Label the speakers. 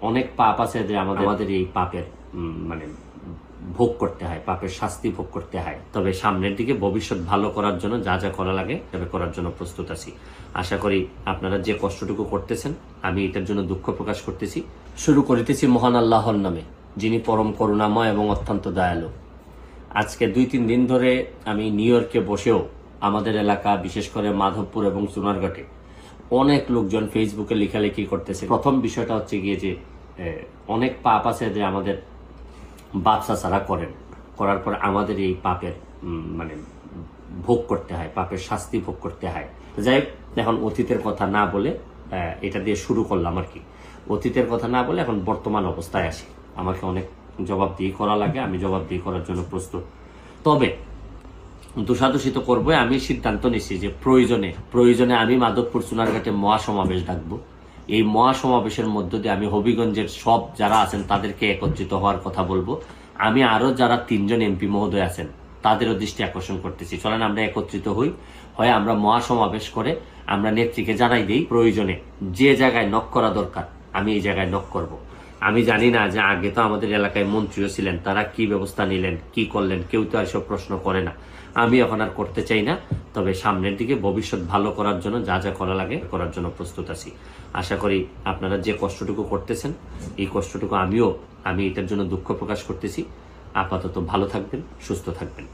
Speaker 1: অনেক পাপ আছে যে আমাদের এই পাপের মানে ভোগ করতে হয়, পাপের শাস্তি ভোগ করতে হয়। তবে সামনের দিকে ভবিষ্যৎ ভালো করার জন্য যা যা করা লাগে সেটা করার জন্য প্রস্তুত আছি। আশা করি আপনারা যে কষ্টটুকু করতেছেন আমি এটার জন্য দুঃখ প্রকাশ করতেছি। শুরু করিতেছি মহান আল্লাহর নামে, যিনি পরম করুণাময় এবং অত্যন্ত দয়ালু। আজকে 2-3 দিন ধরে আমি নিউ ইয়র্কে বসেও আমাদের এলাকা, বিশেষ করে মাধবপুর এবং চুনারঘাটে অনেক লোকজন ফেসবুকে লেখালেখি করতেছে। প্রথম বিষয়টা হচ্ছে গিয়ে যে অনেক পাপ আছে যে আমাদের বাপ চাচারা করেন, করার পর আমাদের এই পাপের মানে ভোগ করতে হয়, পাপের শাস্তি ভোগ করতে হয়। যাই হোক, এখন অতীতের কথা না বলে এটা দিয়ে শুরু করলাম আর কি। অতীতের কথা না বলে এখন বর্তমান অবস্থায় আসি। আমাকে অনেক জবাবদিহি করা লাগে, আমি জবাবদিহি করার জন্য প্রস্তুত। তবে দোষাদোষী তো করবো। আমি সিদ্ধান্ত নিচ্ছি যে প্রয়োজনে আমি মাধবপুর চুনারঘাটে মহাসমাবেশ ডাকবো। এই মহাসমাবেশের মধ্য দিয়ে আমি হবিগঞ্জের সব যারা আছেন তাদেরকে একত্রিত হওয়ার কথা বলবো। আমি আরো যারা 3 জন এমপি মহোদয় আছেন তাদেরও দৃষ্টি আকর্ষণ করতেছি। চলেন আমরা একত্রিত হই, হয় আমরা মহাসমাবেশ করে আমরা নেত্রীকে জানাই দিই, প্রয়োজনে যে জায়গায় নক করা দরকার আমি এই জায়গায় নক করব। আমি জানি না যে আগে তো আমাদের এলাকায় মন্ত্রীও ছিলেন, তারা কি ব্যবস্থা নিলেন, কি করলেন, কেউ তো এসব প্রশ্ন করে না। আমি এখন আর করতে চাই না। তবে সামনের দিকে ভবিষ্যৎ ভালো করার জন্য যা যা করা লাগে করার জন্য প্রস্তুত আছি। আশা করি আপনারা যে কষ্টটুকু করতেছেন এই কষ্টটুকু আমি এটার জন্য দুঃখ প্রকাশ করতেছি। আপাতত ভালো থাকবেন, সুস্থ থাকবেন।